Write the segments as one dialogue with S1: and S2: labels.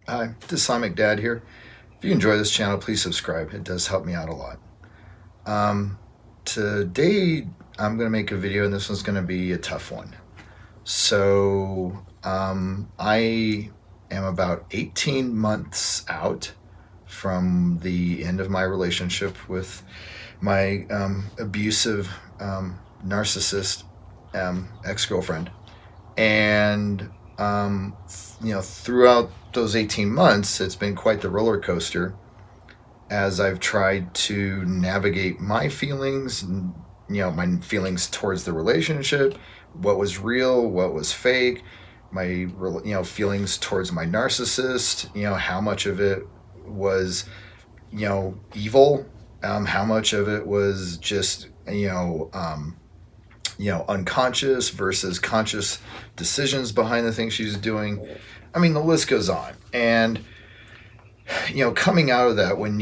S1: Hi, this is Islamic Dad here. If you enjoy this channel, please subscribe. It does help me out a lot. Um, Today, I'm going to make a video, and this one's going to be a tough one. I am about 18 months out from the end of my relationship with my abusive narcissist ex-girlfriend. And throughout those 18 months, it's been quite the roller coaster as I've tried to navigate my feelings, my feelings towards the relationship, what was real, what was fake, feelings towards my narcissist, how much of it was, evil, how much of it was just, unconscious versus conscious decisions behind the things she's doing. I mean, the list goes on. And, coming out of that, when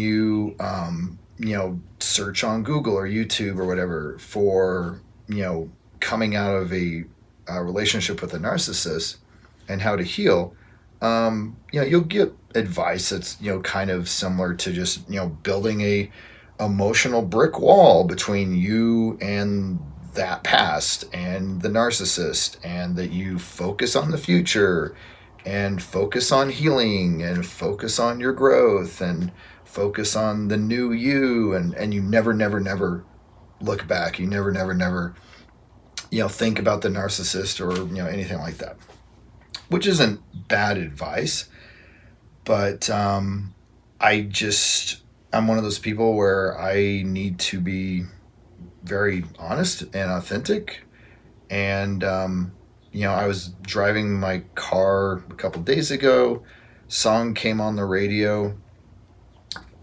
S1: search on Google or YouTube or whatever for, coming out of a relationship with a narcissist and how to heal, you'll get advice that's, kind of similar to just, building a emotional brick wall between you and that past and the narcissist, and that you focus on the future and focus on healing and focus on your growth and focus on the new you, and you never look back. You never think about the narcissist or anything like that, which isn't bad advice. But I'm one of those people where I need to be very honest and authentic. And, I was driving my car a couple days ago, song came on the radio,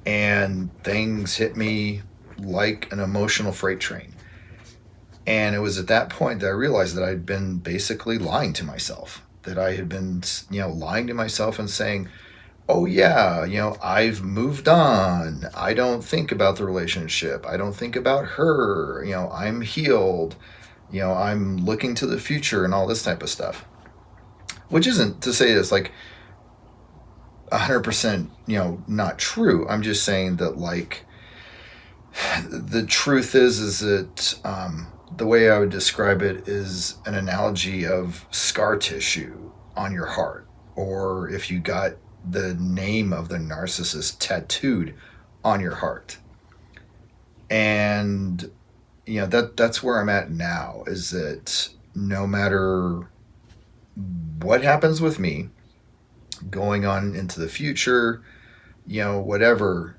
S1: and things hit me like an emotional freight train. And it was at that point that I realized that I'd been basically lying to myself, that I had been, lying to myself and saying, oh yeah, I've moved on. I don't think about the relationship. I don't think about her. I'm healed. I'm looking to the future and all this type of stuff. Which isn't to say it's like 100%, not true. I'm just saying that, like, the truth is that the way I would describe it is an analogy of scar tissue on your heart, or if you got the name of the narcissist tattooed on your heart. And that's where I'm at now, is that no matter what happens with me going on into the future, whatever,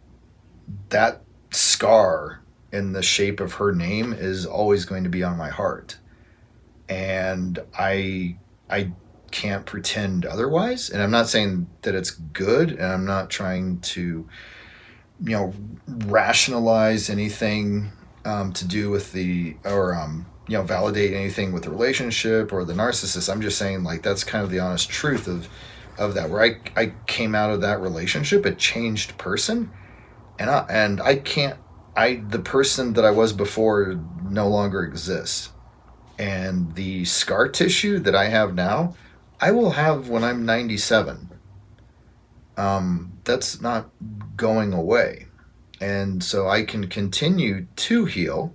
S1: that scar in the shape of her name is always going to be on my heart. And I can't pretend otherwise. And I'm not saying that it's good, and I'm not trying to, rationalize anything to do with validate anything with the relationship or the narcissist. I'm just saying, like, that's kind of the honest truth of that, where I came out of that relationship a changed person, and the person that I was before no longer exists. And the scar tissue that I have now, I will have when I'm 97. That's not going away. And so I can continue to heal.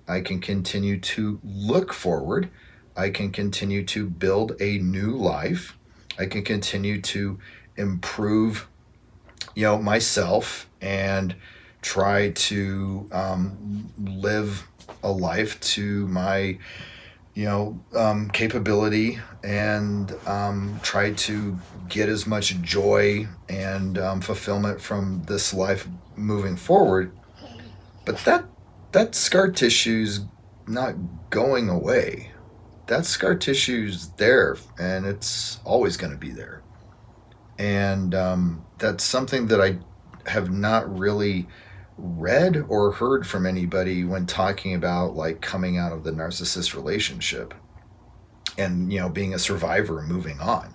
S1: I can continue to look forward. I can continue to build a new life. I can continue to improve, myself, and try to live a life to my capability, and try to get as much joy and fulfillment from this life moving forward. But that scar tissue's not going away. That scar tissue's there, and it's always going to be there. And that's something that I have not really read or heard from anybody when talking about, like, coming out of the narcissist relationship and being a survivor and moving on.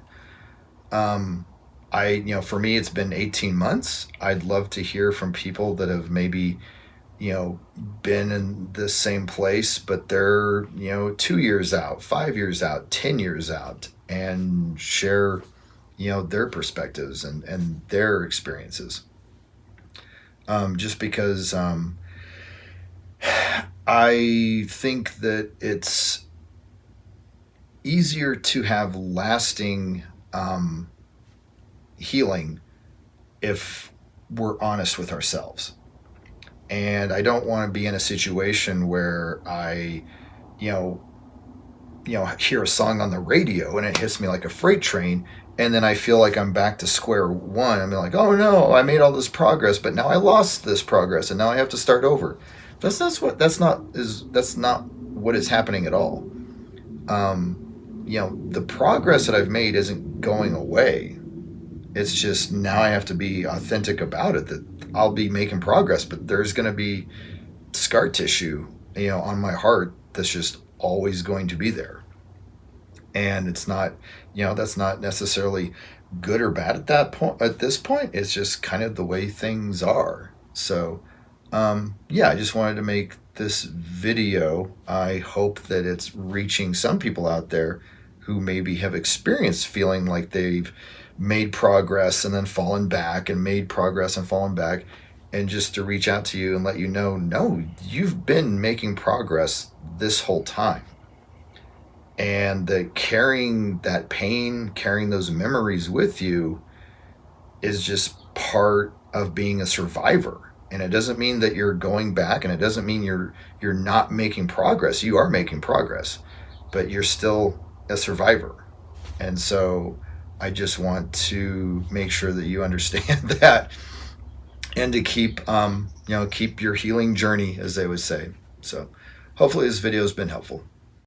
S1: For me, it's been 18 months. I'd love to hear from people that have maybe been in the same place, but they're 2 years out, 5 years out, 10 years out, and share their perspectives and their experiences. Just because I think that it's easier to have lasting healing if we're honest with ourselves. And I don't want to be in a situation where I, you know, hear a song on the radio and it hits me like a freight train, and then I feel like I'm back to square one. I'm like, oh no, I made all this progress, but now I lost this progress, and now I have to start over. That's not what is happening at all. The progress that I've made isn't going away. It's just now I have to be authentic about it. That I'll be making progress, but there's going to be scar tissue, on my heart that's just always going to be there. And it's not, that's not necessarily good or bad at that point. At this point, it's just kind of the way things are. So, yeah, I just wanted to make this video. I hope that it's reaching some people out there who maybe have experienced feeling like they've made progress and then fallen back and made progress and fallen back, and just to reach out to you and let you know, no, you've been making progress this whole time. And that carrying that pain, carrying those memories with you is just part of being a survivor. And it doesn't mean that you're going back, and it doesn't mean you're not making progress. You are making progress, but you're still a survivor. And so I just want to make sure that you understand that, and to keep your healing journey, as they would say. So hopefully this video has been helpful.